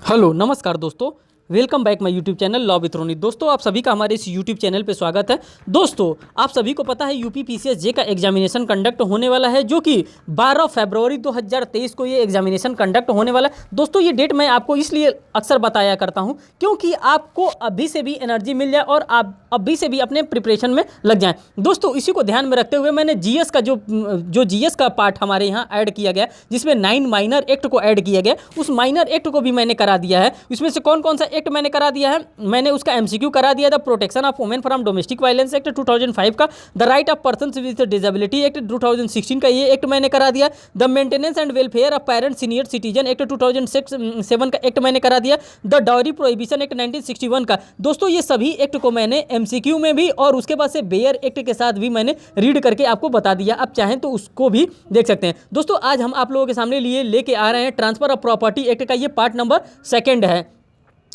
Hello नमस्कार दोस्तों, welcome back my YouTube channel law with Ronit. दोस्तों आप सभी का हमारे इस यूट्यूब चैनल पे स्वागत है। दोस्तों आप सभी को पता है यूपी पीसीएस जे का एग्जामिनेशन कंडक्ट होने वाला है, जो कि 12 फरवरी 2023 को ये एग्जामिनेशन कंडक्ट होने वाला है। दोस्तों ये डेट मैं आपको इसलिए अक्सर बताया करता हूँ क्योंकि आपको अभी से भी एनर्जी मिल जाए और आप अभी से भी अपने प्रिपरेशन में लग जाएं। दोस्तों इसी को ध्यान में रखते हुए मैंने जीएस का जो जीएस का पार्ट हमारे यहाँ ऐड किया गया, जिसमें 9 माइनर एक्ट को ऐड किया गया, उस माइनर एक्ट को भी मैंने करा दिया है। इसमें से कौन कौन सा एक्ट मैंने करा दिया है, मैंने उसका एमसीक्यू करा दिया the protection of women from domestic violence act 2005 का, the right of persons with disability act 2016 का ये एक्ट मैंने करा दिया, the maintenance and welfare of parent senior citizen act 2007 का एक्ट मैंने करा दिया, द डाउरी प्रोहिबिशन एक्ट 1961 का। दोस्तों ये सभी एक्ट को मैंने एमसीक्यू में भी और उसके बाद से बेयर एक्ट के साथ भी मैंने रीड करके आपको बता दिया। आप चाहें तो उसको भी देख सकते हैं। दोस्तों आज हम आप लोगों के सामने लेके आ रहे हैं ट्रांसफर ऑफ प्रॉपर्टी एक्ट का, ये पार्ट नंबर 2 है।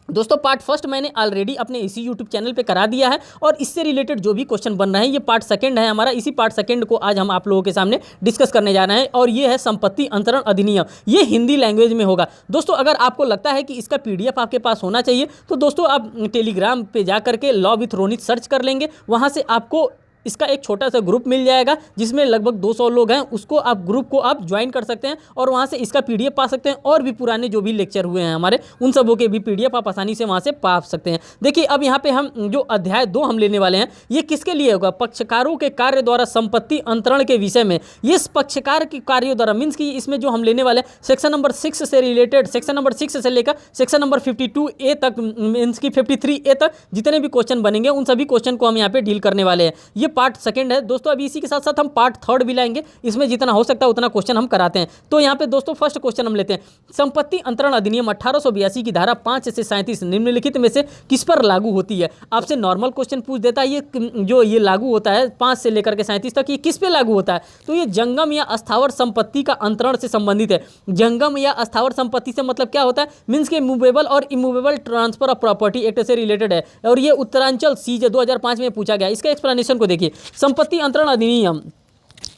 दोस्तों पार्ट फर्स्ट मैंने ऑलरेडी अपने इसी यूट्यूब चैनल पे करा दिया है और इससे रिलेटेड जो भी क्वेश्चन बन रहे हैं, ये पार्ट 2 है हमारा। इसी पार्ट 2 को आज हम आप लोगों के सामने डिस्कस करने जा रहे हैं और ये है संपत्ति अंतरण अधिनियम। ये हिंदी लैंग्वेज में होगा। दोस्तों अगर आपको लगता है कि इसका पीडीएफ आपके पास होना चाहिए तो दोस्तों आप टेलीग्राम पे जा करके लॉ विथ रोनित सर्च कर लेंगे, वहाँ से आपको इसका एक छोटा सा ग्रुप मिल जाएगा जिसमें लगभग 200 लोग हैं। उसको आप ग्रुप को आप ज्वाइन कर सकते हैं और वहाँ से इसका पीडीएफ पा सकते हैं और भी पुराने जो भी लेक्चर हुए हैं हमारे, उन सबों के भी पीडीएफ आप आसानी से वहाँ से पा सकते हैं। देखिए अब यहाँ पे हम जो अध्याय 2 हम लेने वाले हैं, ये किसके लिए होगा, पक्षकारों के कार्य द्वारा संपत्ति अंतरण के विषय में। ये पक्षकार के कार्यों द्वारा मीन्स की इसमें जो हम लेने वाले हैं सेक्शन नंबर 6 से रिलेटेड, सेक्शन नंबर 6 से लेकर सेक्शन नंबर 52A तक, मीन्स की 53A तक जितने भी क्वेश्चन बनेंगे उन सभी क्वेश्चन को हम यहाँ पे डील करने वाले हैं। ये पार्ट 2 है दोस्तों। अभी इसी के साथ साथ हम पार्ट 3 भी लाएंगे, इसमें जितना हो सकता है उतना क्वेश्चन हम कराते हैं। तो यहाँ पे दोस्तों फर्स्ट क्वेश्चन हम लेते हैं, संपत्ति अंतरण अधिनियम 1882 की धारा 5 से 37 निम्नलिखित में से किस पर लागू होती है। आपसे नॉर्मल क्वेश्चन पूछ देता है, ये लागू होता है 5 से लेकर के 37 तक, ये किस पे लागू होता है, तो ये जंगम या अस्थावर संपत्ति का अंतरण से संबंधित है। जंगम या अस्थावर संपत्ति से मतलब क्या होता है, मीन्स के मूवेबल और immovable transfer of property act से रिलेटेड है और ये उत्तरांचल सीजे 2005 में पूछा गया। इसका एक्सप्लेनेशन को देखिए, संपत्ति अंतरण अधिनियम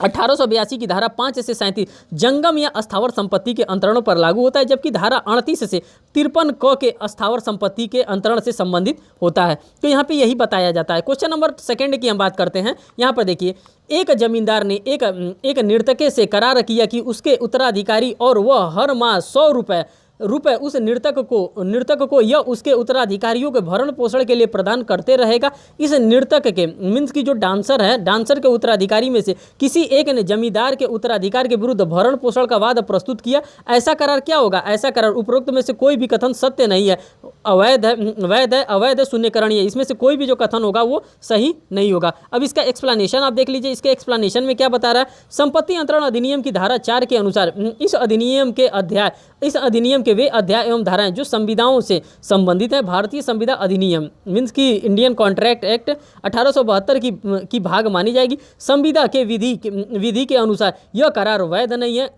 1882 की धारा 5 से 37 जंगम या अस्थावर संपत्ति के अंतरणों पर लागू होता है, जबकि धारा 38 से 53 क के अस्थावर संपत्ति के अंतरण से संबंधित होता है। तो यहाँ पे यही बताया जाता है। क्वेश्चन नंबर 2 की हम बात करते हैं। यहाँ पर देखिए, एक जमींदार ने एक नर्तकी से करार किया कि उसके उत्तराधिकारी और वह हर माह 100 रुपए उस नर्तक को या उसके उत्तराधिकारियों के भरण पोषण के लिए प्रदान करते रहेगा। इस नर्तक के मीन्स की जो डांसर है, डांसर के उत्तराधिकारी में से किसी एक ने जमींदार के उत्तराधिकार के विरुद्ध भरण पोषण का वाद प्रस्तुत किया। ऐसा करार क्या होगा, ऐसा करार उपरोक्त में से कोई भी कथन सत्य नहीं है, अवैध है, वैध है, अवैध है, शून्यकरणीय है। इसमें से कोई भी जो कथन होगा वो सही नहीं होगा। अब इसका एक्सप्लेनेशन आप देख लीजिए। इसके एक्सप्लेनेशन में क्या बता रहा है, संपत्ति अंतरण अधिनियम की धारा 4 के अनुसार इस अधिनियम के वे अध्याय एवं धाराएं जो संविधाओं से संबंधित है, भारतीय संविदा अधिनियम मीन्स की इंडियन कॉन्ट्रैक्ट एक्ट 1872 की भाग मानी जाएगी। संविदा के विधि के अनुसार यह करार वैध नहीं है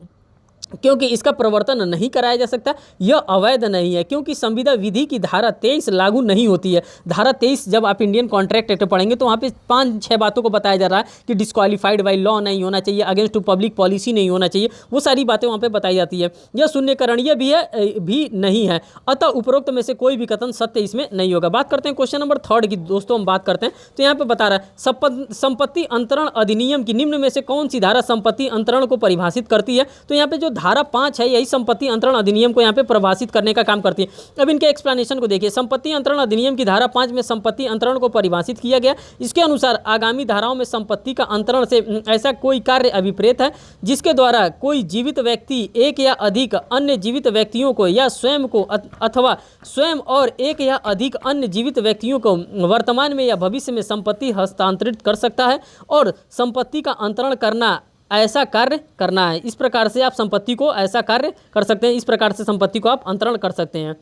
क्योंकि इसका प्रवर्तन नहीं कराया जा सकता। यह अवैध नहीं है क्योंकि संविदा विधि की धारा 23 लागू नहीं होती है। धारा 23 जब आप इंडियन कॉन्ट्रैक्ट एक्ट पढ़ेंगे तो वहाँ पे 5-6 बातों को बताया जा रहा है कि डिस्क्वालीफाइड बाई लॉ नहीं होना चाहिए, अगेंस्ट टू पब्लिक पॉलिसी नहीं होना चाहिए, वो सारी बातें वहाँ पे बताई जाती है। यह शून्यकरणीय भी नहीं है, अतः उपरोक्त में से कोई भी कथन सत्य इसमें नहीं होगा। बात करते हैं क्वेश्चन नंबर 3 की दोस्तों। हम बात करते हैं तो यहाँ पे बता रहा है संपत्ति अंतरण अधिनियम की निम्न में से कौन सी धारा संपत्ति अंतरण को परिभाषित करती है। तो यहाँ पे जो धारा 5 है यही संपत्ति अंतरण अधिनियम को यहाँ पे परिभाषित करने का काम करती है। अब इनके एक्सप्लेनेशन को देखिए। संपत्ति अंतरण अधिनियम की धारा 5 में संपत्ति अंतरण को परिभाषित किया गया। इसके अनुसार आगामी धाराओं में संपत्ति का अंतरण से ऐसा कोई कार्य अभिप्रेत है जिसके द्वारा कोई जीवित व्यक्ति एक या अधिक अन्य जीवित व्यक्तियों को या स्वयं को अथवा स्वयं और एक या अधिक अन्य जीवित व्यक्तियों को वर्तमान में या भविष्य में संपत्ति हस्तांतरित कर सकता है और संपत्ति का अंतरण करना, ऐसा कार्य करना है। इस प्रकार से आप संपत्ति को ऐसा कार्य कर सकते हैं, इस प्रकार से संपत्ति को आप अंतरण कर सकते हैं।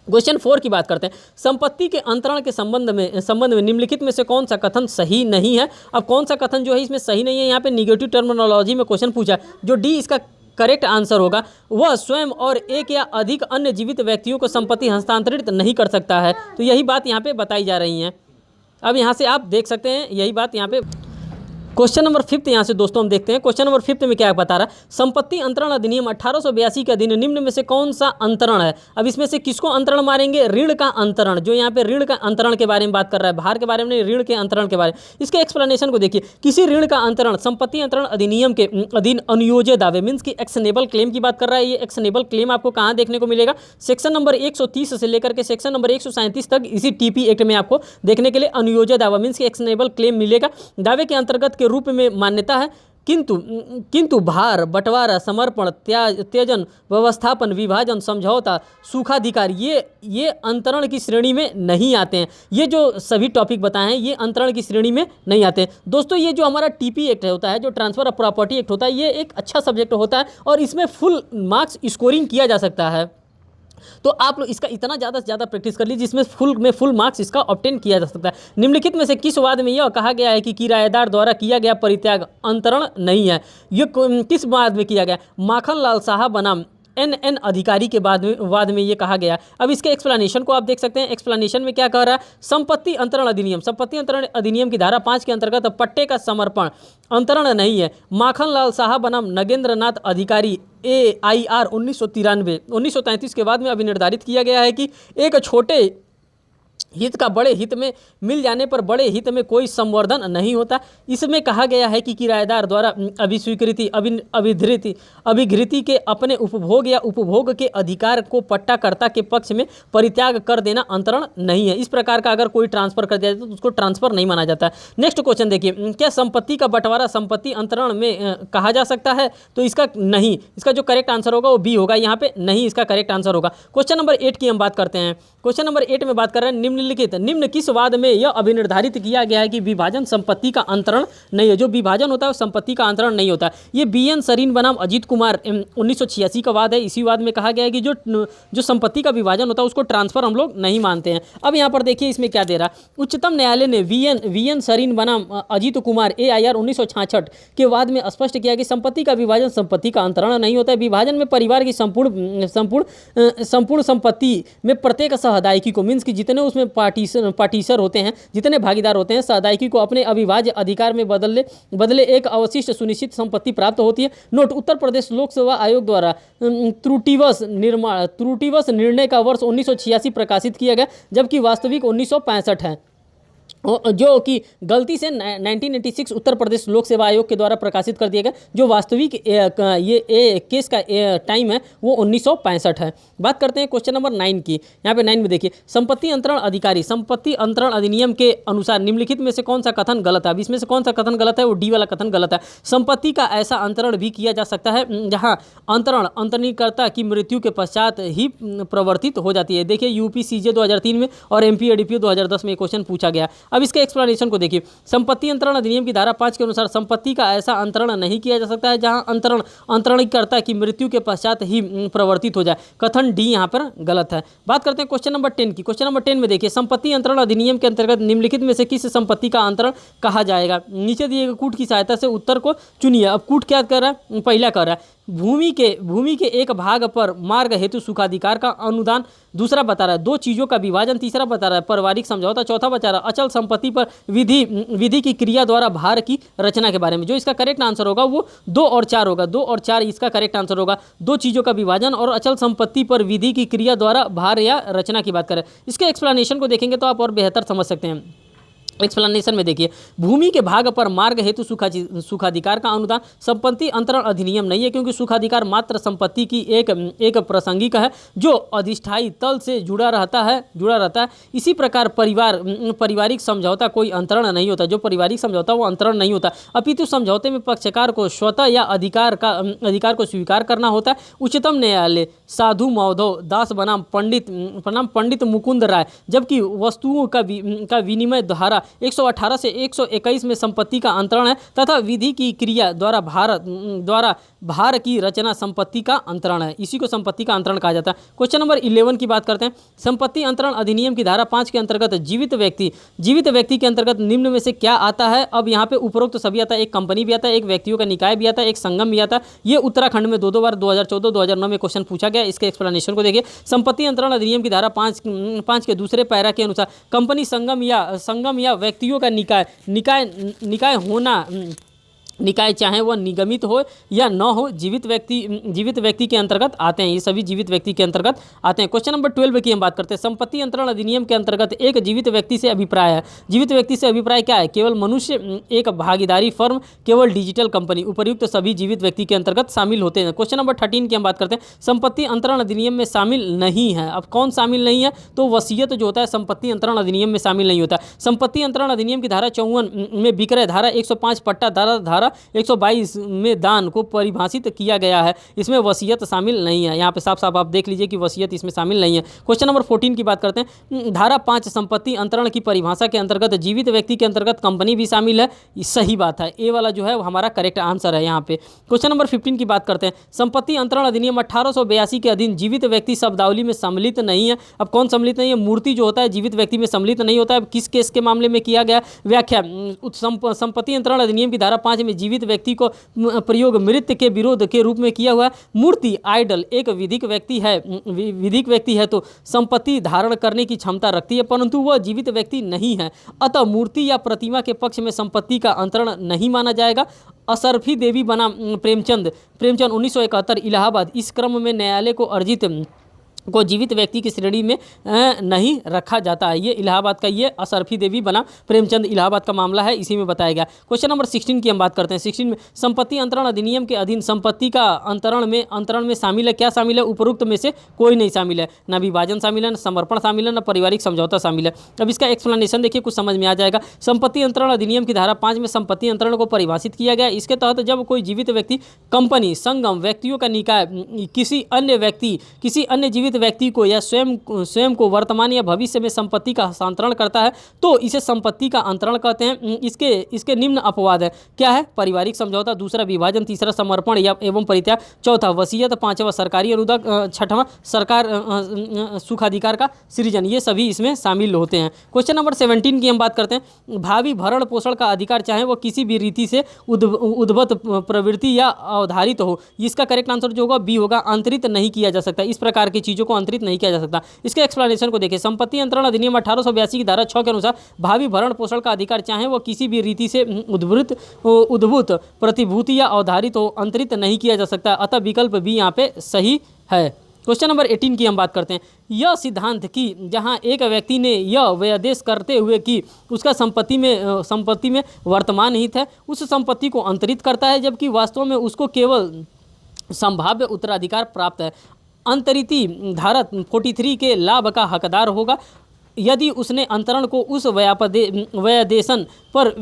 क्वेश्चन 4 की बात करते हैं। संपत्ति के अंतरण के संबंध में निम्नलिखित में से कौन सा कथन सही नहीं है। अब कौन सा कथन जो है इसमें सही नहीं है, यहाँ पे निगेटिव टर्मिनोलॉजी में क्वेश्चन पूछा। जो डी इसका करेक्ट आंसर होगा, वह स्वयं और एक या अधिक अन्य जीवित व्यक्तियों को संपत्ति हस्तांतरित नहीं कर सकता है। तो यही बात यहाँ पे बताई जा रही है। अब यहाँ से आप देख सकते हैं यही बात यहाँ पे। क्वेश्चन नंबर 5 यहाँ से दोस्तों हम देखते हैं। क्वेश्चन नंबर 5 में क्या बता रहा है, संपत्ति अंतरण अधिनियम 1882 के अधीन निम्न में से कौन सा अंतरण है। अब इसमें से किसको अंतरण मारेंगे, ऋण का अंतरण, जो यहाँ पे ऋण का अंतरण के बारे में बात कर रहा है, भार के बारे में नहीं, ऋण के अंतरण के बारे में। इसके एक्सप्लेनेशन को देखिए, किसी ऋण का अंतरण संपत्ति अंतरण अधिनियम के अधीन अनुयोज्य दावे मीन्स की एक्शनेबल क्लेम की बात कर रहा है। ये एक्शनेबल क्लेम आपको कहाँ देखने को मिलेगा, सेक्शन नंबर 130 से लेकर के सेक्शन नंबर 137 तक इसी टीपी एक्ट में आपको देखने के लिए अनुयोज्य दावा मीन्स की एक्शनेबल क्लेम मिलेगा। दावे के अंतर्गत के रूप में मान्यता है, किंतु भार, बंटवारा, समर्पण, त्यजन, व्यवस्थापन, विभाजन, समझौता, सुखाधिकार ये अंतरण की श्रेणी में नहीं आते हैं। ये जो सभी टॉपिक बताए हैं ये अंतरण की श्रेणी में नहीं आते हैं। दोस्तों ये जो हमारा टीपी एक्ट होता है, जो ट्रांसफर ऑफ प्रॉपर्टी एक्ट होता है, ये एक अच्छा सब्जेक्ट होता है और इसमें फुल मार्क्स स्कोरिंग किया जा सकता है। तो आप लोग इसका इतना ज़्यादा से ज़्यादा प्रैक्टिस कर लीजिए जिसमें फुल मार्क्स इसका ऑब्टेन किया जा सकता है। निम्नलिखित में से किस वाद में यह कहा गया है कि किराएदार द्वारा किया गया परित्याग अंतरण नहीं है। ये किस वाद में किया गया, माखनलाल साहा बनाम एन अधिकारी के वाद में ये कहा गया। अब इसके एक्सप्लेनेशन को आप देख सकते हैं। एक्सप्लेनेशन में क्या कह रहा है, संपत्ति अंतरण अधिनियम की धारा 5 के अंतर्गत पट्टे का समर्पण अंतरण नहीं है। माखनलाल साहा बनाम नगेंद्र नाथ अधिकारी AIR 1933 के बाद में अभी निर्धारित किया गया है कि एक छोटे हित का बड़े हित में मिल जाने पर बड़े हित में कोई संवर्धन नहीं होता। इसमें कहा गया है कि किराएदार द्वारा अभिस्वीकृति अभिघृति के अपने उपभोग या उपभोग के अधिकार को पट्टाकर्ता के पक्ष में परित्याग कर देना अंतरण नहीं है। इस प्रकार का अगर कोई ट्रांसफर कर दिया जाए तो उसको ट्रांसफर नहीं माना जाता। नेक्स्ट क्वेश्चन देखिए, क्या संपत्ति का बंटवारा संपत्ति अंतरण में कहा जा सकता है, तो इसका नहीं, इसका जो करेक्ट आंसर होगा वो बी होगा, यहाँ पे नहीं इसका करेक्ट आंसर होगा। क्वेश्चन नंबर 8 की हम बात करते हैं। क्वेश्चन नंबर 8 में बात कर रहे हैं, निम्न किस वाद में यह अभिनिर्धारित किया गया है कि विभाजन संपत्ति का अंतरण नहीं है। जो विभाजन होता है वो संपत्ति का अंतरण नहीं होता। ये BN सरीन बनाम अजीत कुमार 1986 का वाद है। इसी वाद में कहा गया है कि जो संपत्ति का विभाजन होता है उसको ट्रांसफर हम लोग नहीं मानते हैं। अब यहाँ पर देखिए इसमें क्या दे रहा है, उच्चतम न्यायालय ने VN सरीन बनाम अजीत कुमार AIR 1966 के वाद में स्पष्ट किया कि संपत्ति का विभाजन संपत्ति का अंतरण नहीं होता है। विभाजन में परिवार की संपूर्ण संपत्ति में प्रत्येक सहदायकी को मीन्स कि जितने उसमें पार्टीसर होते हैं, जितने भागीदार होते हैं, सहदायकी को अपने अविभाज्य अधिकार में बदले एक अवशिष्ट सुनिश्चित संपत्ति प्राप्त होती है। नोट, उत्तर प्रदेश लोक सेवा आयोग द्वारा त्रुटिवश निर्णय का वर्ष 1986 प्रकाशित किया गया, जबकि वास्तविक 1965 है, जो कि गलती से 1986 उत्तर प्रदेश लोक सेवा आयोग के द्वारा प्रकाशित कर दिया गया। जो वास्तविक ये केस का टाइम है वो 1965 है। बात करते हैं क्वेश्चन नंबर 9 की। यहाँ पे 9 में देखिए, संपत्ति अंतरण अधिकारी संपत्ति अंतरण अधिनियम के अनुसार निम्नलिखित में से कौन सा कथन गलत है। अब इसमें से कौन सा कथन गलत है, वो डी वाला कथन गलत है। संपत्ति का ऐसा अंतरण भी किया जा सकता है जहाँ अंतरणीकर्ता की मृत्यु के पश्चात ही प्रवर्तित हो जाती है। देखिए UPCJ 2003 में और MPADPO 2010 में क्वेश्चन पूछा गया। अब इसके एक्सप्लेनेशन को देखिए, संपत्ति अंतरण अधिनियम की धारा 5 के अनुसार संपत्ति का ऐसा अंतरण नहीं किया जा सकता है जहां अंतरणीकर्ता की मृत्यु के पश्चात ही प्रवर्तित हो जाए। कथन डी यहां पर गलत है। बात करते हैं क्वेश्चन नंबर 10 की। क्वेश्चन नंबर 10 में देखिए, संपत्ति अंतरण अधिनियम के अंतर्गत निम्नलिखित में से किस संपत्ति का अंतरण कहा जाएगा। नीचे दिए गए कूट की सहायता से उत्तर को चुनिए। अब कूट क्या कर रहा है, पहला कर रहा है भूमि के एक भाग पर मार्ग हेतु सुखाधिकार का अनुदान, दूसरा बता रहा है 2 चीज़ों का विभाजन, तीसरा बता रहा है पारिवारिक समझौता, चौथा बता रहा है अचल संपत्ति पर विधि की क्रिया द्वारा भार की रचना के बारे में। जो इसका करेक्ट आंसर होगा वो 2 और 4 होगा। 2 और 4 इसका करेक्ट आंसर होगा। 2 चीज़ों का विभाजन और अचल संपत्ति पर विधि की क्रिया द्वारा भार या रचना की बात करें। इसके एक्सप्लेनेशन को देखेंगे तो आप और बेहतर समझ सकते हैं। एक्सप्लेनेशन में देखिए, भूमि के भाग पर मार्ग हेतु सुखाधिकार का अनुदान संपत्ति अंतरण अधिनियम नहीं है, क्योंकि सुखाधिकार मात्र संपत्ति की एक प्रासंगिक है जो अधिष्ठायी तल से जुड़ा रहता है। इसी प्रकार पारिवारिक समझौता कोई अंतरण नहीं होता। जो पारिवारिक समझौता वो अंतरण नहीं होता, अपितु समझौते में पक्षकार को स्वतः या अधिकार को स्वीकार करना होता है। उच्चतम न्यायालय साधु माधव दास बनाम पंडित मुकुंद राय, जबकि वस्तुओं का विनिमय धारा 118 से 121 में संपत्ति का अंतरण है तथा विधि की क्रिया द्वारा भार की रचना संपत्ति का अंतरण है। इसी को संपत्ति का अंतरण कहा जाता है। क्वेश्चन नंबर 11 की बात करते हैं। संपत्ति अंतरण अधिनियम की धारा 5 के अंतर्गत जीवित व्यक्ति के अंतर्गत निम्न में से क्या आता है। अब यहाँ पे उपरोक्त सभी आता है, एक कंपनी भी आता है, एक व्यक्तियों का निकाय भी आता है, एक संगम भी आता है। ये उत्तराखंड में 2 बार 2014 2009 में क्वेश्चन पूछा गया। इसके एक्सप्लेनेशन को देखिए, संपत्ति अंतरण अधिनियम की धारा 5 के दूसरे पैरा के अनुसार कंपनी संगम या व्यक्तियों का निकाय निकाय चाहे वह निगमित हो या न हो, जीवित व्यक्ति के अंतर्गत आते हैं। ये सभी जीवित व्यक्ति के अंतर्गत आते हैं। क्वेश्चन नंबर 12 की हम बात करते हैं। संपत्ति अंतरण अधिनियम के अंतर्गत एक जीवित व्यक्ति से अभिप्राय है। जीवित व्यक्ति से अभिप्राय क्या है? केवल मनुष्य, एक भागीदारी फर्म, केवल डिजिटल कंपनी। उपर्युक्त सभी जीवित व्यक्ति के अंतर्गत शामिल होते हैं। क्वेश्चन नंबर 13 की हम बात करते हैं। संपत्ति अंतरण अधिनियम में शामिल नहीं है। अब कौन शामिल नहीं है? तो वसीयत जो होता है संपत्ति अंतरण अधिनियम में शामिल नहीं होता। संपत्ति अंतरण अधिनियम की धारा 54 में विक्रय, धारा 105 पट्टा, धारा 122 में दान को परिभाषित किया गया है। इसमें वसीयत शामिल नहीं है। यहाँ पे साफ साफ आप देख लीजिए कि वसीयत इसमें शामिल नहीं है। क्वेश्चन नंबर 14 की बात करते हैं। धारा 5 संपत्ति अंतरण की परिभाषा के अंतर्गत जीवित व्यक्ति के अंतर्गत कंपनी भी शामिल है। सही बात है, ए वाला जो है हमारा करेक्ट आंसर है यहाँ पे। क्वेश्चन नंबर 15 की बात करते हैं। संपत्ति अंतरण अधिनियम 1882 के अधीन जीवित व्यक्ति शब्दावली में सम्मिलित नहीं है। अब कौन सम्मिलित नहीं है? मूर्ति जो होता है जीवित व्यक्ति में सम्मिलित नहीं होता है। किस केस के मामले में किया गया? व्याख्या, संपत्ति अंतरण अधिनियम की धारा 5 में जीवित व्यक्ति को प्रयोग मृत के विरोध के रूप में किया हुआ है। मूर्ति, आइडल एक विधिक व्यक्ति है तो संपत्ति धारण करने की क्षमता रखती है, परंतु वह जीवित व्यक्ति नहीं है। अतः मूर्ति या प्रतिमा के पक्ष में संपत्ति का अंतरण नहीं माना जाएगा। असरफी देवी बनाम प्रेमचंद 1971 इलाहाबाद। इस क्रम में न्यायालय को अर्जित को जीवित व्यक्ति की श्रेणी में नहीं रखा जाता है। ये इलाहाबाद का, ये असरफी देवी बना प्रेमचंद इलाहाबाद का मामला है, इसी में बताया गया। क्वेश्चन नंबर 16 की हम बात करते हैं। 16 में संपत्ति अंतरण अधिनियम के अधीन संपत्ति का अंतरण में शामिल है। क्या शामिल है? उपरोक्त में से कोई नहीं शामिल है। न विभाजन शामिल है, न समर्पण शामिल है, न पारिवारिक समझौता शामिल है। अब इसका एक्सप्लेनेशन देखिए, कुछ समझ में आ जाएगा। संपत्ति अंतरण अधिनियम की धारा 5 में संपत्ति अंतरण को परिभाषित किया गया। इसके तहत जब कोई जीवित व्यक्ति, कंपनी, संगम, व्यक्तियों का निकाय किसी अन्य जीवित व्यक्ति को या स्वयं को वर्तमान या भविष्य में संपत्ति का हस्तांतरण करता है तो इसे संपत्ति का अंतरण कहते हैं। इसके निम्न अपवाद है। क्या है? पारिवारिक समझौता, दूसरा विभाजन, तीसरा समर्पण या एवं परित्याग, चौथा वसीयत, पांचवा सरकारी अनुदान, छठवां सरकार सुखाधिकार का सृजन। ये सभी इसमें शामिल होते हैं। क्वेश्चन नंबर 17 की हम बात करते हैं। भावी भरण पोषण का अधिकार चाहे वो किसी भी रीति से उद्भत प्रवृत्ति या अवधारित हो। इसका करेक्ट आंसर जो होगा बी होगा, अंतरित नहीं किया जा सकता। इस प्रकार की चीजों को अंतरित नहीं किया जा सकता। इसके एक्सप्लेनेशन को देखिए। संपत्ति अंतरण अधिनियम 1882 की धारा 6 के अनुसार भावी भरण पोषण का अधिकार चाहे वो किसी भी रीति से उद्भूत प्रतिभूति या अवधारित हो, अंतरित नहीं किया जा सकता। अतः विकल्प बी यहाँ पे सही है। क्वेश्चन नंबर 18 की हम बात करते हैं। यह सिद्धांत कि जहां एक व्यक्ति ने यह व्यदेश करते हुए कि उसका संपत्ति में वर्तमान हित है, उस संपत्ति को अंतरित करता है, जबकि वास्तव में उसको केवल संभाव्य उत्तराधिकार प्राप्त है। अंतरिती धारा 43 के लाभ का हकदार होगा यदि उसने अंतरण को उस व्यदेशन पर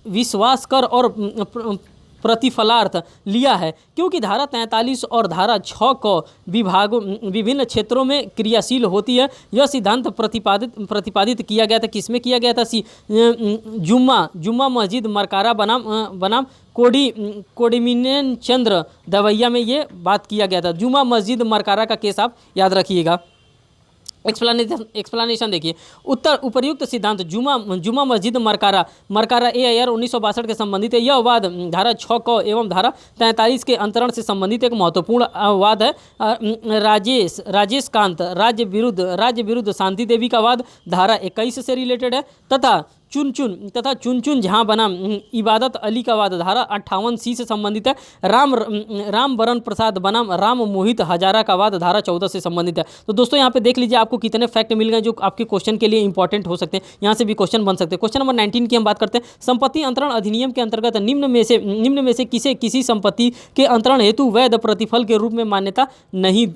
विश्वास कर और प्रतिफलार्थ लिया है। क्योंकि धारा 43 और धारा 6 को विभिन्न क्षेत्रों में क्रियाशील होती है। यह सिद्धांत प्रतिपादित किया गया था। किसमें किया गया था? जुम्मा मस्जिद मरकारा बनाम कोडिमिनेन चंद्र दवैया में ये बात किया गया था। जुम्मा मस्जिद मरकारा का केस आप याद रखिएगा। एक्सप्लेनेशन देखिए। उपर्युक्त सिद्धांत जुमा मस्जिद मरकारा AIR 1962 के संबंधित है। यह वाद धारा 6 को एवं धारा 43 के अंतरण से संबंधित एक महत्वपूर्ण वाद है। राजेश कांत राज्य विरुद्ध शांति देवी का वाद धारा 21 से रिलेटेड है। तथा चुन जहां बना इबादत अली का वाद धारा 58C से संबंधित है। राम बरन प्रसाद बनाम राम मोहित हजारा का वाद धारा 14 से संबंधित है। तो दोस्तों यहाँ पे देख लीजिए आपको कितने फैक्ट मिल गए जो आपके क्वेश्चन के लिए इंपॉर्टेंट हो सकते हैं। यहाँ से भी क्वेश्चन बन सकते हैं। क्वेश्चन नंबर 19 की हम बात करते हैं। संपत्ति अंतरण अधिनियम के अंतर्गत निम्न में से किसी संपत्ति के अंतरण हेतु वैध प्रतिफल के रूप में मान्यता नहीं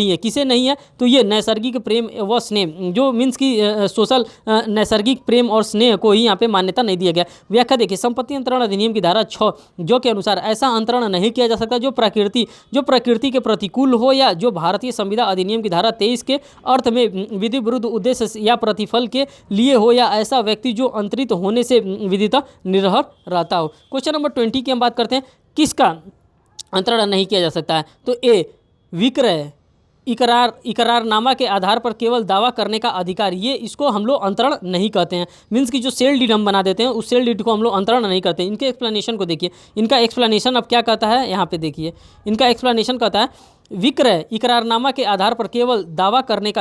है। किसे नहीं है? तो ये नैसर्गिक प्रेम व स्नेह, जो मीन्स की सोशल नैसर्गिक प्रेम और स्नेह को ही यहाँ पे मान्यता नहीं दिया गया। व्याख्या देखिए। संपत्ति अंतरण अधिनियम की धारा 6 जो के अनुसार ऐसा अंतरण नहीं किया जा सकता जो प्रकृति के प्रतिकूल हो या जो भारतीय संविधान अधिनियम की धारा 23 के अर्थ में विधि विरुद्ध उद्देश्य या प्रतिफल के लिए हो, या ऐसा व्यक्ति जो अंतरित होने से विदिता निर्भर रहता हो। क्वेश्चन नंबर 20 की हम बात करते हैं। किसका अंतरण नहीं किया जा सकता है? तो ए विक्रय इकरारनामा के आधार पर केवल दावा करने का अधिकार, ये इसको हम लोग अंतरण नहीं कहते हैं। मीन्स की जो सेल डीड हम बना देते हैं उस सेल डीड को हम लोग अंतरण नहीं करते। इनके एक्सप्लेनेशन को देखिए। इनका एक्सप्लेनेशन अब क्या कहता है यहाँ पे देखिए। इनका एक्सप्लेनेशन कहता है विक्रय इकरारनामा के आधार पर केवल दावा करने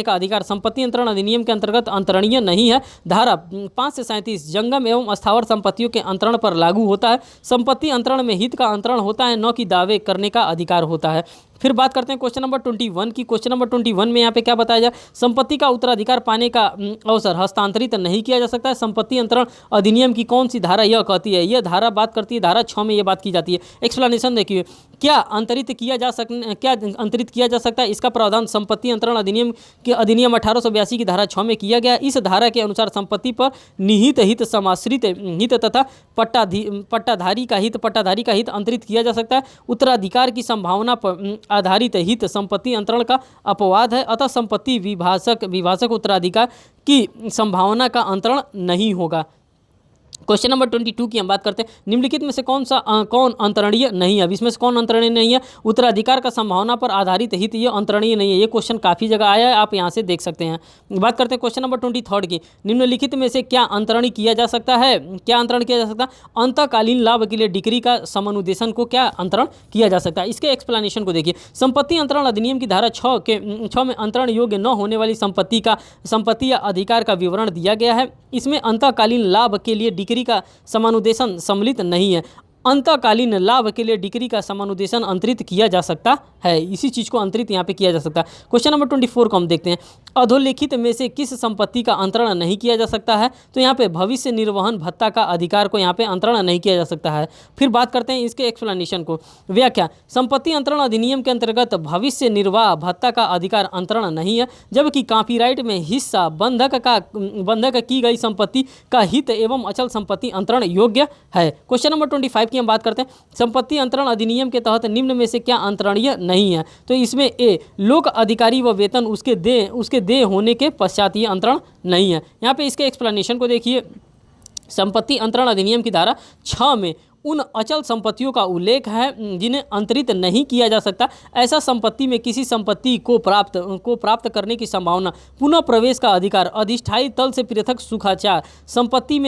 का अधिकार संपत्ति अंतरण अधिनियम के अंतर्गत अंतरणीय नहीं है। धारा 5 से 37 जंगम एवं स्थावर संपत्तियों के अंतरण पर लागू होता है। संपत्ति अंतरण में हित का अंतरण होता है, न कि दावे करने का अधिकार होता है। फिर बात करते हैं क्वेश्चन नंबर 21 की। क्वेश्चन नंबर 21 में यहाँ पे क्या बताया जाए, संपत्ति का उत्तराधिकार पाने का अवसर हस्तांतरित नहीं किया जा सकता है। संपत्ति अंतरण अधिनियम की कौन सी धारा यह कहती है? यह धारा बात करती है, धारा 6 में यह बात की जाती है। एक्सप्लेनेशन देखिए, क्या अंतरित किया जा सकता है? इसका प्रावधान संपत्ति अंतरण अधिनियम 1882 की धारा 6 में किया गया। इस धारा के अनुसार संपत्ति पर निहित हित, समाश्रित हित तथा पट्टाधारी का हित अंतरित किया जा सकता है। उत्तराधिकार की संभावना पर आधारित हित संपत्ति अंतरण का अपवाद है, अतः संपत्ति विभाषक उत्तराधिकार की संभावना का अंतरण नहीं होगा। क्वेश्चन नंबर 22 की हम बात करते हैं, निम्नलिखित में से कौन अंतरणीय नहीं है? अब इसमें से कौन अंतरणीय नहीं है? उत्तराधिकार का संभावना पर आधारित हित ये अंतरणीय नहीं है। ये क्वेश्चन काफ़ी जगह आया है, आप यहाँ से देख सकते हैं। बात करते हैं क्वेश्चन नंबर 23 की, निम्नलिखित में से क्या अंतरण किया जा सकता है? क्या अंतरण किया जा सकता है? अंतकालीन लाभ के लिए डिक्री का समनुदेशन को क्या अंतरण किया जा सकता है? इसके एक्सप्लेनेशन को देखिए। संपत्ति अंतरण अधिनियम की धारा 6 में अंतरण योग्य न होने वाली संपत्ति या अधिकार का विवरण दिया गया है। इसमें अंतकालीन लाभ के लिए डिक्री का समानुदेशन सम्मिलित नहीं है। अंतकालीन लाभ के लिए डिक्री का समानुदेशन अंतरित किया जा सकता है। इसी चीज़ को अंतरित यहाँ पे किया जा सकता है। क्वेश्चन नंबर 24 को हम देखते हैं, अधोलिखित में से किस संपत्ति का अंतरण नहीं किया जा सकता है? तो यहाँ पे भविष्य निर्वहन भत्ता का अधिकार को यहाँ पे अंतरण नहीं किया जा सकता है। फिर बात करते हैं इसके एक्सप्लेनेशन को। व्याख्या, संपत्ति अंतरण अधिनियम के अंतर्गत भविष्य निर्वाह भत्ता का अधिकार अंतरण नहीं है, जबकि कॉपीराइट में हिस्सा बंधक की गई संपत्ति का हित एवं अचल संपत्ति अंतरण योग्य है। क्वेश्चन नंबर 25 की हम बात करते हैं, संपत्ति अंतरण अधिनियम के तहत निम्न में से क्या अंतरणीय नहीं है? तो इसमें ए, लोक अधिकारी व वेतन उसके देय होने के पश्चात ये अंतरण नहीं है। यहाँ पे इसके एक्सप्लेनेशन को देखिए। संपत्ति अंतरण अधिनियम की धारा 6 में उन अचल संपत्तियों का उल्लेख है जिन्हें अंतरित नहीं किया जा सकता। ऐसा संपत्ति में किसी संपत्ति को प्राप्त करने की संभावना, पुनः प्रवेश का अधिकार, अधिष्ठायी तल से पृथक सुखाचार, संपत्ति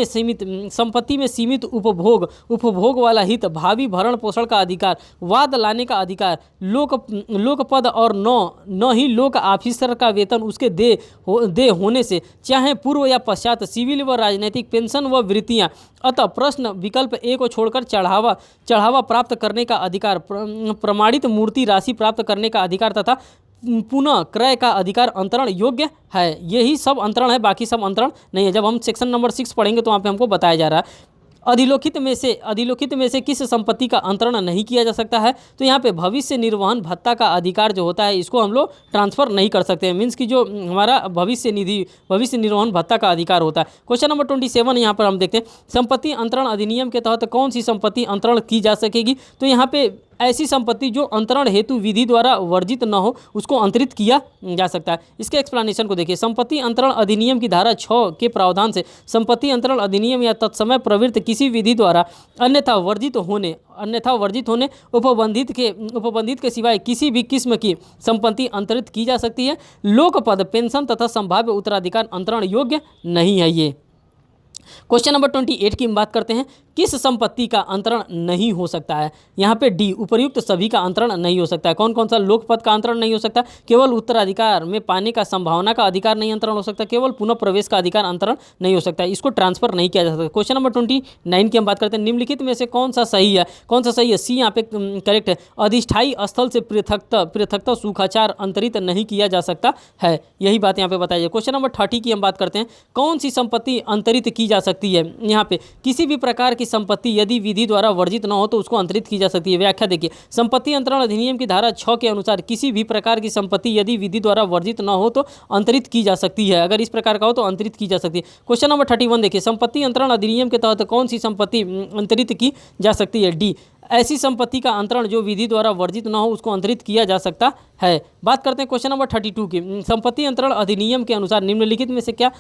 में सीमित उपभोग वाला हित, भावी भरण पोषण का अधिकार, वाद लाने का अधिकार, लोकपद और न ही लोक ऑफिसर का वेतन उसके दे होने से, चाहे पूर्व या पश्चात, सिविल व राजनीतिक पेंशन व वृत्तियाँ। अतः प्रश्न विकल्प ए को छोड़कर चढ़ावा प्राप्त करने का अधिकार, प्रमाणित मूर्ति राशि प्राप्त करने का अधिकार तथा पुनः क्रय का अधिकार अंतरण योग्य है। यही सब अंतरण है, बाकी सब अंतरण नहीं है। जब हम सेक्शन नंबर 6 पढ़ेंगे तो वहाँ पे हमको बताया जा रहा है। अधिलोखित में से किस संपत्ति का अंतरण नहीं किया जा सकता है? तो यहाँ पे भविष्य निर्वहन भत्ता का अधिकार जो होता है, इसको हम लोग ट्रांसफ़र नहीं कर सकते हैं। मीन्स कि जो हमारा भविष्य निर्वहन भत्ता का अधिकार होता है। क्वेश्चन नंबर 27 यहाँ पर हम देखते हैं, संपत्ति अंतरण अधिनियम के तहत कौन सी संपत्ति अंतरण की जा सकेगी? तो यहाँ पे ऐसी संपत्ति जो अंतरण हेतु विधि द्वारा वर्जित न हो, उसको अंतरित किया जा सकता है। इसके एक्सप्लेनेशन को देखिए। संपत्ति अंतरण अधिनियम की धारा 6 के प्रावधान से संपत्ति अंतरण अधिनियम या तत्समय प्रवृत्त किसी विधि द्वारा अन्यथा वर्जित होने उपबंधित के सिवाय किसी भी किस्म की संपत्ति अंतरित की जा सकती है। लोकपद, पेंशन तथा संभाव्य उत्तराधिकार अंतरण योग्य नहीं है। ये क्वेश्चन नंबर 28 की हम बात करते हैं, किस संपत्ति का अंतरण नहीं हो सकता है? यहाँ पे डी, उपर्युक्त सभी का अंतरण नहीं हो सकता है। कौन कौन सा? लोकपद का अंतरण नहीं हो सकता, केवल उत्तराधिकार में पाने का संभावना का अधिकार नहीं अंतरण हो सकता, केवल पुनः प्रवेश का अधिकार अंतरण नहीं हो सकता, इसको ट्रांसफर नहीं किया जा सकता। क्वेश्चन नंबर 29 की हम बात करते हैं, निम्नलिखित में से कौन सा सही है? सी यहाँ पे करेक्ट है। अधिष्ठायी स्थल से पृथकता सुखाचार अंतरित नहीं किया जा सकता है, यही बात यहाँ पे बताई जाए। क्वेश्चन नंबर 30 की हम बात करते हैं, कौन सी संपत्ति अंतरित की जा सकती है? यहाँ पे किसी भी प्रकार की संपत्ति यदि विधि द्वारा वर्जित न हो तो उसको अंतरित की जा सकती है। व्याख्या देखिए। संपत्ति अंतरण अधिनियम की धारा 6 के अनुसार किसी भी प्रकार की संपत्ति यदि विधि द्वारा वर्जित न हो तो अंतरित की जा सकती है। अगर इस प्रकार का हो तो अंतरित की जा सकती है। क्वेश्चन नंबर 31 देखिए। संपत्ति अंतरण अधिनियम के तहत कौन सी संपत्ति अंतरित की जा सकती है? डी, ऐसी संपत्ति का अंतरण जो विधि द्वारा वर्जित न हो उसको अंतरित किया जा सकता है। बात करते हैं क्वेश्चन नंबर 32 की। संपत्ति अंतरण अधिनियम के अनुसार निम्नलिखित में से क्या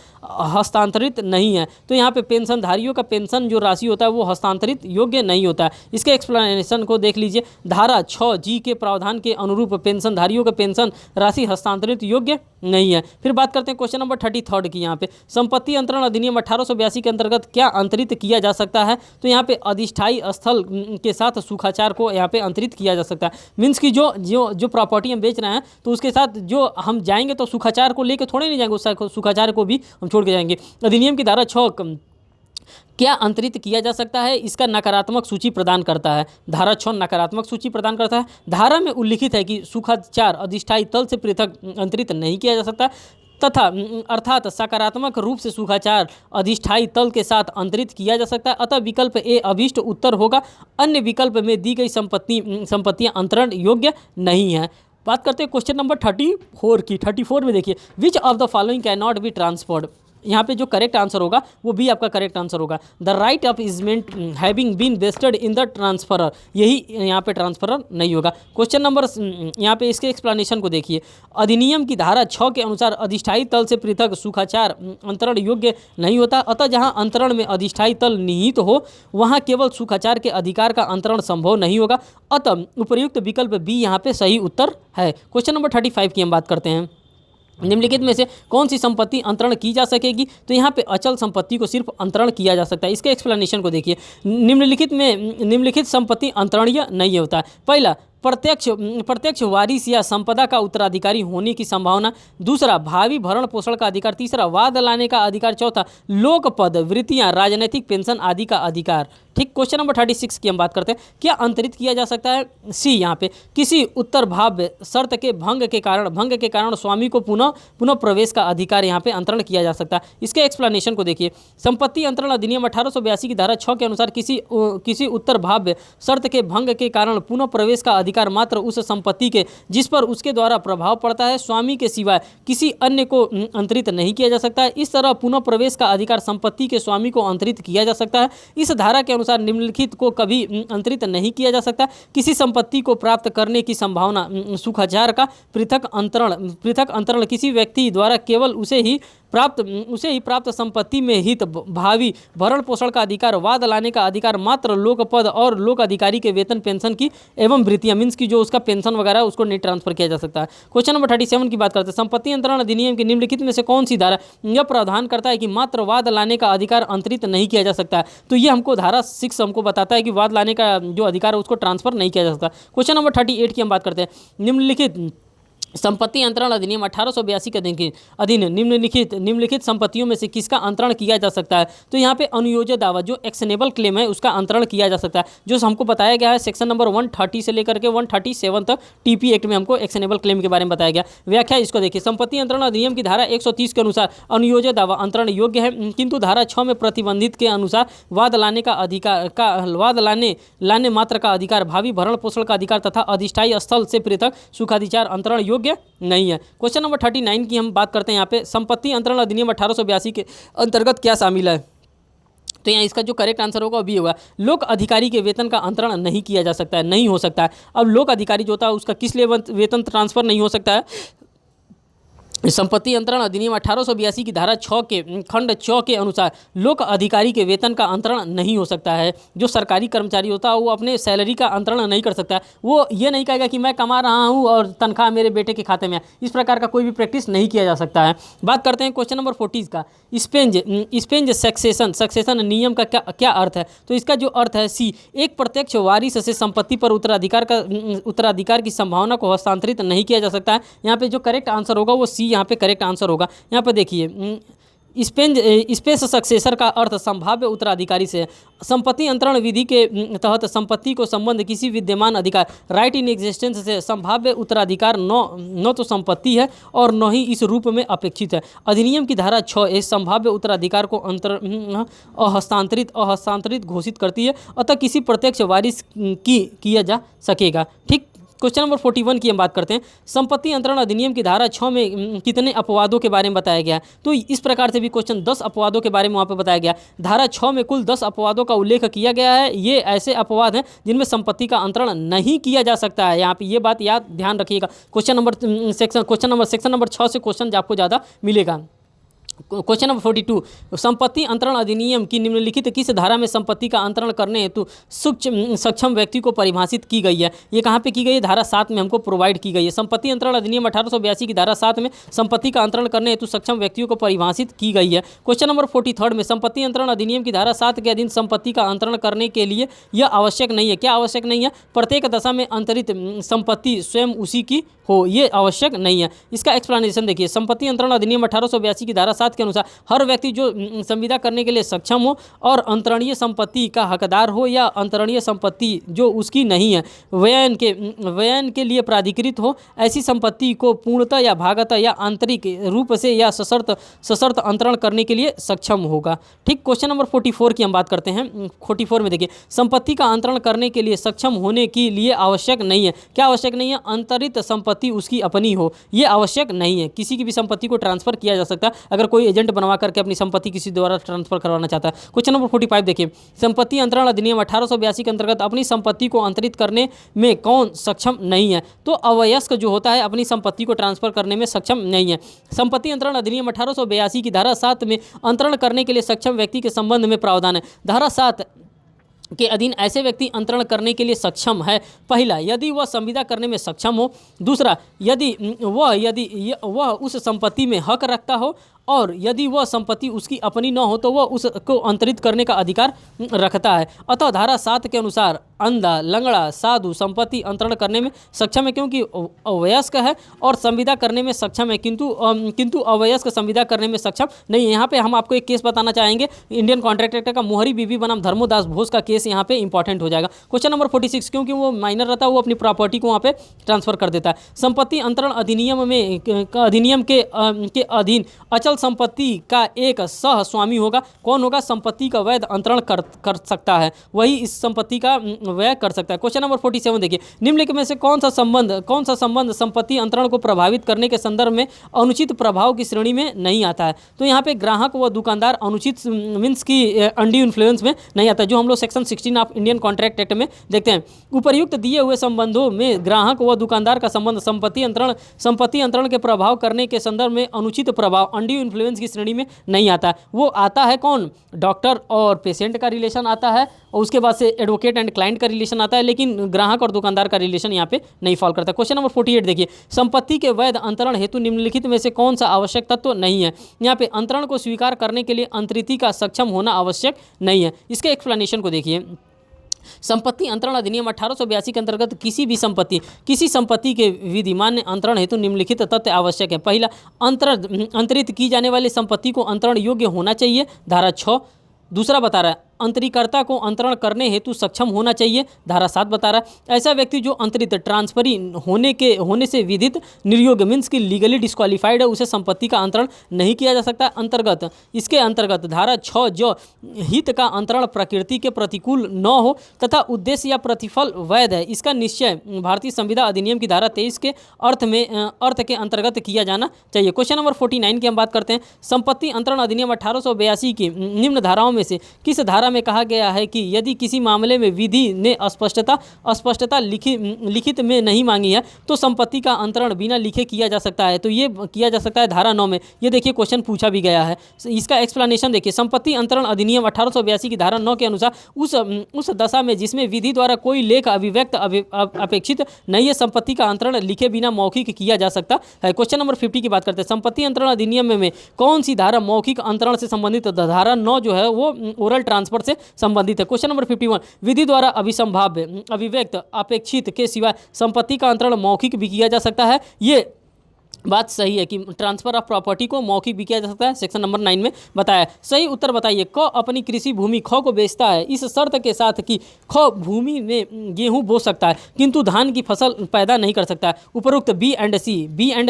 हस्तांतरित नहीं है? तो यहाँ पे पेंशनधारियों का पेंशन जो राशि होता है वो हस्तांतरित योग्य नहीं होता है। इसके एक्सप्लेनेशन को देख लीजिए। धारा 6G के प्रावधान के अनुरूप पेंशनधारियों का पेंशन राशि हस्तांतरित योग्य नहीं है। फिर बात करते हैं क्वेश्चन नंबर 33 की। यहाँ पे संपत्ति अंतरण अधिनियम 1882 के अंतर्गत क्या अंतरित किया जा सकता है? तो यहाँ पे अधिष्ठायी स्थल के साथ सुखाचार को यहाँ पे अंतरित किया जा सकता है। मीन्स की जो जो जो प्रॉपर्टी हम बेच रहे हैं तो उसके साथ जो हम जाएंगे तो सुखाचार को लेकर थोड़े नहीं जाएंगे, उस सुखाचार को भी हम छोड़ के जाएंगे। अधिनियम की धारा 6 क्या अंतरित किया जा सकता है? इसका नकारात्मक सूची प्रदान करता है। धारा 6 नकारात्मक सूची प्रदान करता है। धारा में उल्लिखित है कि सुखाचार अधिष्ठायी तल से पृथक अंतरित नहीं किया जा सकता तथा अर्थात सकारात्मक रूप से सुखाचार अधिष्ठायी तल के साथ अंतरित किया जा सकता है। अतः विकल्प ए अभीष्ट उत्तर होगा। अन्य विकल्प में दी गई संपत्तियां अंतरण योग्य नहीं है। बात करते हैं क्वेश्चन नंबर 34 की। 34 में देखिए, which of the following can not be transferred. यहाँ पे जो करेक्ट आंसर होगा वो भी आपका करेक्ट आंसर होगा। The right of easement having been vested in the transferor, यही यहाँ पे ट्रांसफरर नहीं होगा। क्वेश्चन नंबर यहाँ पे इसके एक्सप्लेनेशन को देखिए। अधिनियम की धारा 6 के अनुसार अधिष्ठायी तल से पृथक सुखाचार अंतरण योग्य नहीं होता। अतः जहाँ अंतरण में अधिष्ठायी तल निहित हो वहाँ केवल सुखाचार के अधिकार का अंतरण संभव नहीं होगा। अतः उपर्युक्त विकल्प बी यहाँ पे सही उत्तर है। क्वेश्चन नंबर 35 की हम बात करते हैं। निम्नलिखित में से कौन सी संपत्ति अंतरण की जा सकेगी? तो यहाँ पे अचल संपत्ति को सिर्फ अंतरण किया जा सकता है। इसके एक्सप्लेनेशन को देखिए। निम्नलिखित संपत्ति अंतरणीय नहीं होता है। पहला, प्रत्यक्ष वारिस या संपदा का उत्तराधिकारी होने की संभावना। दूसरा, भावी भरण पोषण का अधिकार। तीसरा, वाद लाने का अधिकार। चौथा, लोकपद, वृत्तियां, राजनीतिक पेंशन आदि का अधिकार। ठीक। क्वेश्चन नंबर 36 की हम बात करते हैं। क्या अंतरित किया जा सकता है? सी, यहाँ पे किसी उत्तरभाव्य शर्त के भंग के कारण स्वामी को पुनः प्रवेश का अधिकार यहाँ पे अंतरण किया जा सकता है। इसके एक्सप्लेनेशन को देखिए। संपत्ति अंतरण अधिनियम 1882 की धारा 6 के अनुसार किसी उत्तरभाव्य शर्त के भंग के कारण पुनः प्रवेश का अधिकार मात्र उस संपत्ति के जिस पर उसके द्वारा प्रभाव पड़ता है, स्वामी के सिवाय किसी अन्य को अंतरित नहीं किया जा सकता है। इस तरह पुनः प्रवेश का अधिकार संपत्ति के स्वामी को अंतरित किया जा सकता है। इस धारा के अनुसार निम्नलिखित को कभी अंतरित नहीं किया जा सकता। किसी संपत्ति को प्राप्त करने की संभावना, सुखाचार का पृथक अंतरण किसी व्यक्ति द्वारा केवल उसे ही प्राप्त संपत्ति में हित, भावी भरण पोषण का अधिकार, वाद लाने का अधिकार मात्र लोकपद और लोक अधिकारी के वेतन, पेंशन की एवं वृत्तियां, मीन्स की जो उसका पेंशन वगैरह उसको नहीं ट्रांसफर किया जा सकता है। क्वेश्चन नंबर 37 की बात करते हैं। संपत्ति अंतरण अधिनियम की निम्नलिखित में से कौन सी धारा यह प्रावधान करता है कि मात्र वाद लाने का अधिकार अंतरित नहीं किया जा सकता है? तो ये हमको धारा 6 हमको बताता है कि वाद लाने का जो अधिकार है उसको ट्रांसफर नहीं किया जा सकता। क्वेश्चन नंबर 38 की हम बात करते हैं। निम्नलिखित संपत्ति अंतरण अधिनियम 1882 के अधीन निम्नलिखित संपत्तियों में से किसका अंतरण किया जा सकता है? तो यहाँ पे अनुयोज्य दावा जो एक्शनेबल क्लेम है उसका अंतरण किया जा सकता है, जो हमको बताया गया है सेक्शन नंबर 130 से लेकर के 137 तक टीपी एक्ट में हमको एक्शनेबल क्लेम के बारे में बताया गया। व्याख्या इसको देखिए। संपत्ति अंतरण अधिनियम की धारा 130 के अनुसार अनुयोज्य दावा अंतरण योग्य है, किंतु धारा 6 में प्रतिबंधित के अनुसार वाद लाने मात्र का अधिकार, भावी भरण पोषण का अधिकार तथा अधिष्ठायी स्थल से पृथक सुखाधिकार अंतरण योग्य नहीं है। क्वेश्चन नंबर 39 की हम बात करते हैं। यहाँ पे संपत्ति अंतरण अधिनियम 1882 के अंतर्गत क्या शामिल है? तो यहाँ इसका जो करेक्ट आंसर होगा वो भी होगा। लोक अधिकारी के वेतन का अंतरण नहीं किया जा सकता है, नहीं हो सकता है। अब लोक अधिकारी जो होता है उसका किस लिए वेतन ट्रांसफर नहीं हो सकता है? संपत्ति अंतरण अधिनियम 1882 की धारा 6 के खंड 6 के अनुसार लोक अधिकारी के वेतन का अंतरण नहीं हो सकता है। जो सरकारी कर्मचारी होता है वो अपने सैलरी का अंतरण नहीं कर सकता है। वो ये नहीं कहेगा कि मैं कमा रहा हूँ और तनख्वाह मेरे बेटे के खाते में है। इस प्रकार का कोई भी प्रैक्टिस नहीं किया जा सकता है। बात करते हैं क्वेश्चन नंबर 40 का। स्पेंज सक्सेशन नियम का क्या अर्थ है? तो इसका जो अर्थ है सी, एक प्रत्यक्ष वारिस से संपत्ति पर उत्तराधिकार की संभावना को हस्तांतरित नहीं किया जा सकता है। यहाँ पे जो करेक्ट आंसर होगा वो सी यहाँ पे करेक्ट आंसर होगा। यहाँ पे देखिए स्पेस सक्सेसर का अर्थ संभाव्य उत्तराधिकारी से। संपत्ति अंतरण विधि के तहत संपत्ति को संबंध किसी विद्यमान अधिकार, राइट इन एग्जिस्टेंस से संभाव्य उत्तराधिकार न तो संपत्ति है और न ही इस रूप में अपेक्षित है। अधिनियम की धारा 6 इस संभाव्य उत्तराधिकार को हस्तांतरित घोषित करती है, अतः किसी प्रत्यक्ष वारिस किया जा सकेगा। ठीक। क्वेश्चन नंबर 41 की हम बात करते हैं। संपत्ति अंतरण अधिनियम की धारा 6 में कितने अपवादों के बारे में बताया गया है? तो इस प्रकार से भी क्वेश्चन 10 अपवादों के बारे में वहाँ पे बताया गया। धारा 6 में कुल 10 अपवादों का उल्लेख किया गया है। ये ऐसे अपवाद हैं जिनमें संपत्ति का अंतरण नहीं किया जा सकता है। यहाँ पे ये बात याद ध्यान रखिएगा। क्वेश्चन सेक्शन नंबर 6 से क्वेश्चन आपको ज़्यादा मिलेगा। क्वेश्चन नंबर 42, संपत्ति अंतरण अधिनियम की निम्नलिखित किस धारा में संपत्ति का अंतरण करने हेतु सक्षम व्यक्ति को परिभाषित की गई है? ये कहाँ पे की गई है? धारा 7 में हमको प्रोवाइड की गई है। संपत्ति अंतरण अधिनियम 1882 की धारा 7 में संपत्ति का अंतरण करने हेतु सक्षम व्यक्तियों को परिभाषित की गई है। क्वेश्चन नंबर 43 में संपत्ति अंतरण अधिनियम की धारा 7 के अधीन संपत्ति का अंतरण करने के लिए यह आवश्यक नहीं है। क्या आवश्यक नहीं है? प्रत्येक दशा में अंतरित संपत्ति स्वयं उसी की हो, ये आवश्यक नहीं है। इसका एक्सप्लेनेशन देखिए। संपत्ति अंतरण अधिनियम 1882 की धारा 7 के अनुसार हर व्यक्ति जो संविदा करने के लिए सक्षम हो और अंतरणीय संपत्ति का हकदार हो या अंतरणीय संपत्ति जो उसकी नहीं है वयन के लिए प्राधिकृत हो, ऐसी संपत्ति को पूर्णतः या भागतः या आंतरिक रूप से या सशर्त अंतरण करने के लिए सक्षम होगा। ठीक। क्वेश्चन नंबर 44 की हम बात करते हैं। 44 में देखिए, संपत्ति का अंतरण करने के लिए सक्षम होने के लिए आवश्यक नहीं है। क्या आवश्यक नहीं है? अंतरित संपत्ति उसकी अपनी हो, ये आवश्यक नहीं है। किसी की भी संपत्ति को ट्रांसफर किया जा सकता है अगर कोई एजेंट बनवा करके अपनी संपत्ति किसी द्वारा ट्रांसफर करवाना चाहता है। क्वेश्चन नंबर 45 देखिए, संपत्ति अंतरण अधिनियम 1882 के अंतर्गत अपनी संपत्ति को अंतरित करने में कौन सक्षम नहीं है? तो अवयस्क जो होता है अपनी संपत्ति को ट्रांसफर करने में सक्षम नहीं है। संपत्ति अंतरण अधिनियम 1882 की धारा 7 में अंतरण करने के लिए सक्षम व्यक्ति के संबंध में प्रावधान है। धारा 7 के अधीन ऐसे व्यक्ति अंतरण करने के लिए सक्षम है। पहला, यदि वह संविदा करने में सक्षम हो। दूसरा, यदि वह उस संपत्ति में हक रखता हो, और यदि वह संपत्ति उसकी अपनी न हो तो वह उसको अंतरित करने का अधिकार रखता है। अतः धारा 7 के अनुसार अंधा, लंगड़ा, साधु संपत्ति अंतरण करने में सक्षम है क्योंकि अवयस्क है, और संविदा करने में सक्षम है किंतु अवयस्क संविदा करने में सक्षम नहीं है। यहाँ पे हम आपको एक केस बताना चाहेंगे, इंडियन कॉन्ट्रैक्ट एक्ट का मोहरी बीबी बनाम धर्मोदास बोस का केस यहाँ पे इंपॉर्टेंट हो जाएगा। क्वेश्चन नंबर 46, क्योंकि वो माइनर रहता है वो अपनी प्रॉपर्टी को वहाँ पे ट्रांसफर कर देता है। संपत्ति अंतरण अधिनियम के अधीन अचल संपत्ति का एक सह स्वामी होगा। कौन होगा? संपत्ति का वैध अंतरण कर सकता है, वही इस संपत्ति का व्यय कर सकता है। क्वेश्चन नंबर 47 देखिए, निम्नलिखित में से कौन सा संबंध संपत्ति अंतरण को प्रभावित करने के संदर्भ में अनुचित प्रभाव की श्रेणी में नहीं आता है? तो यहाँ पे ग्राहक व दुकानदार अनुचित मीन्स की अनड्यू इन्फ्लुएंस में नहीं आता, जो हम लोग section 16 of Indian contract act में देखते हैं। उपर्युक्त दिए हुए संबंधों में ग्राहक व दुकानदार का संबंध संपत्ति अंतरण के प्रभाव करने के संदर्भ में अनुचित प्रभाव अनड्यू इन्फ्लुएंस की श्रेणी में नहीं आता। वो आता है कौन? डॉक्टर और पेशेंट का रिलेशन आता है, और उसके बाद से एडवोकेट एंड क्लाइंट का रिलेशन आता है, लेकिन ग्राहक और दुकानदार का रिलेशन यहाँ पे नहीं फॉल करता। क्वेश्चन नंबर 48 देखिए, संपत्ति के वैध अंतरण हेतु निम्नलिखित में से कौन सा आवश्यक तत्व नहीं है? यहाँ पे अंतरण को स्वीकार करने के लिए अंतरिती का सक्षम होना आवश्यक नहीं है। इसके एक्सप्लेनेशन को देखिए। संपत्ति अंतरण अधिनियम 1882 के अंतर्गत किसी संपत्ति के विधिमान्य अंतरण हेतु निम्नलिखित तथ्य आवश्यक है। पहला, अंतरित की जाने वाली संपत्ति को अंतरण योग्य होना चाहिए, धारा 6। दूसरा बता रहा है अंतरीकर्ता को अंतरण करने हेतु सक्षम होना चाहिए, धारा 7 बता रहा है। ऐसा व्यक्ति जो अंतरित ट्रांसफरी होने से विधित निर्योग्य मीन्स की लीगली डिस्क्वालीफाइड है, उसे संपत्ति का अंतरण नहीं किया जा सकता। इसके अंतर्गत धारा 6, जो हित का अंतरण प्रकृति के प्रतिकूल न हो तथा उद्देश्य या प्रतिफल वैध है, इसका निश्चय भारतीय संविदा अधिनियम की धारा 23 के अर्थ के अंतर्गत किया जाना चाहिए। क्वेश्चन नंबर 49 की हम बात करते हैं। संपत्ति अंतरण अधिनियम 1882 की निम्न धाराओं में से किस धारा में कहा गया है कि यदि किसी मामले में विधि ने अस्पष्टता लिखित में नहीं मांगी है तो संपत्ति का अंतरण बिना लिखे किया जा सकता है? तो ये किया जा सकता है धारा 9 में। ये देखिए क्वेश्चन पूछा भी गया है, इसका एक्सप्लेनेशन देखिए। संपत्ति अंतरण अधिनियम 1882 की धारा 9 के अनुसार उस दशा में जिसमें विधि द्वारा कोई लेख अभिव्यक्त अपेक्षित नहीं है, संपत्ति का अंतरण लिखे बिना मौखिक किया जा सकता है। क्वेश्चन नंबर 50 की बात करते हैं। संपत्ति अंतरण अधिनियम में कौन सी धारा मौखिक अंतरण से संबंधित? धारा 9 जो है वो ओरल ट्रांसफर से संबंधित है। क्वेश्चन नंबर 51, विधि द्वारा अभिसंभाव्य अभिव्यक्त अपेक्षित के सिवाय संपत्ति का अंतरण मौखिक भी किया जा सकता है? ये बात सही है कि ट्रांसफर ऑफ प्रॉपर्टी को मौखिक भी किया जा सकता है, सेक्शन नंबर 9 में बताया। सही उत्तर बताइए। क अपनी कृषि भूमि ख को बेचता है इस शर्त के साथ कि ख भूमि में गेहूं बो सकता है किंतु धान की फसल पैदा नहीं कर सकता है। उपरोक्त बी एंड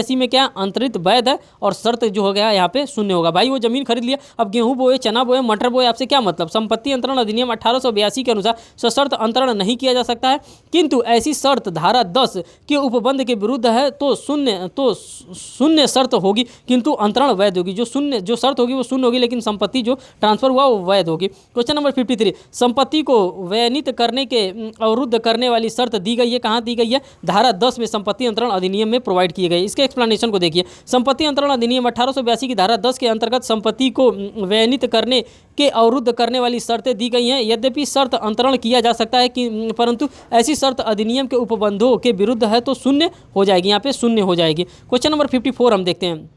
सी में क्या अंतरित वैध है और शर्त जो हो गया यहाँ पे शून्य होगा। भाई वो जमीन खरीद लिया, अब गेहूं बोए, चना बोए, मटर बोए, आपसे क्या मतलब। संपत्ति अंतरण अधिनियम 1882 के अनुसार सशर्त अंतरण नहीं किया जा सकता है, किंतु ऐसी शर्त धारा 10 के उपबंध के विरुद्ध है तो शून्य शर्त होगी किंतु अंतरण वैध होगी। जो शर्त होगी वो शून्य होगी, लेकिन संपत्ति जो ट्रांसफर हुआ वो वैध होगी। क्वेश्चन नंबर 53, संपत्ति को वैनित करने के अवरुद्ध करने वाली शर्त दी गई है, कहाँ दी गई है? धारा 10 में संपत्ति अंतरण अधिनियम में प्रोवाइड किए गए। इसके एक्सप्लेनेशन को देखिए। संपत्ति अंतरण अधिनियम 1882 की धारा 10 के अंतर्गत संपत्ति को वैनित करने के अवरुद्ध करने वाली शर्तें दी गई हैं। यद्यपि शर्त अंतरण किया जा सकता है कि परंतु ऐसी शर्त अधिनियम के उपबंधों के विरुद्ध है तो शून्य हो जाएगी, यहाँ पे शून्य हो जाएगी। क्वेश्चन नंबर 54 हम देखते हैं।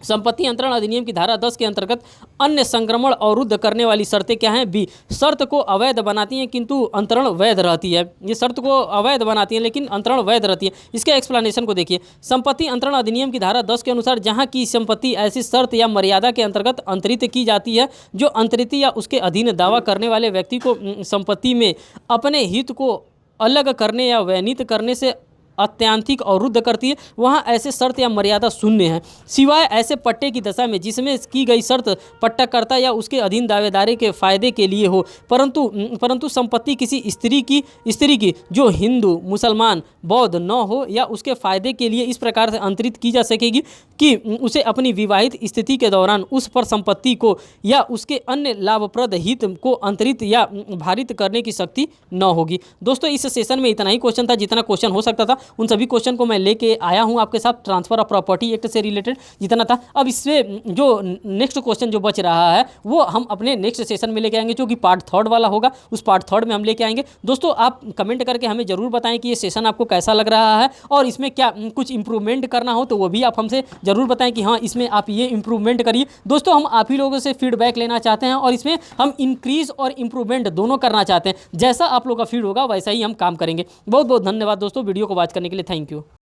संपत्ति अंतरण अधिनियम की धारा 10 के अंतर्गत अन्य संक्रमण अवरुद्ध करने वाली शर्तें क्या हैं? बी, शर्त को अवैध बनाती हैं किंतु अंतरण वैध रहती है। ये शर्त को अवैध बनाती हैं लेकिन अंतरण वैध रहती है। इसके एक्सप्लेनेशन को देखिए। संपत्ति अंतरण अधिनियम की धारा 10 के अनुसार जहां की संपत्ति ऐसी शर्त या मर्यादा के अंतर्गत अंतरित की जाती है जो अंतरित या उसके अधीन दावा करने वाले व्यक्ति को संपत्ति में अपने हित को अलग करने या वैनित करने से अत्यंतिक अवरुद्ध करती है, वहाँ ऐसे शर्त या मर्यादा शून्य है, सिवाय ऐसे पट्टे की दशा में जिसमें की गई शर्त पट्टाकर्ता या उसके अधीन दावेदारी के फायदे के लिए हो। परंतु संपत्ति किसी स्त्री की जो हिंदू, मुसलमान, बौद्ध न हो या उसके फायदे के लिए इस प्रकार से अंतरित की जा सकेगी कि उसे अपनी विवाहित स्थिति के दौरान उस पर संपत्ति को या उसके अन्य लाभप्रद हित को अंतरित या भारित करने की शक्ति न होगी। दोस्तों इस सेशन में इतना ही क्वेश्चन था जितना क्वेश्चन हो सकता था। उन सभी क्वेश्चन को मैं लेके आया हूं आपके साथ ट्रांसफर ऑफ प्रॉपर्टी एक्ट से रिलेटेड जितना था। अब इससे जो नेक्स्ट क्वेश्चन जो बच रहा है वो हम अपने नेक्स्ट सेशन में लेके आएंगे, जो कि पार्ट 3 वाला होगा। उस पार्ट 3 में हम लेके आएंगे। दोस्तों आप कमेंट करके हमें जरूर बताएं कि ये सेशन आपको कैसा लग रहा है और इसमें क्या कुछ इंप्रूवमेंट करना हो तो वो भी आप हमसे जरूर बताएं कि हाँ इसमें आप ये इंप्रूवमेंट करिए। दोस्तों हम आप ही लोगों से फीडबैक लेना चाहते हैं और इसमें हम इंक्रीज और इंप्रूवमेंट दोनों करना चाहते हैं। जैसा आप लोग का फीड होगा वैसा ही हम काम करेंगे। बहुत बहुत धन्यवाद दोस्तों वीडियो को वॉच करने के लिए। Thank you.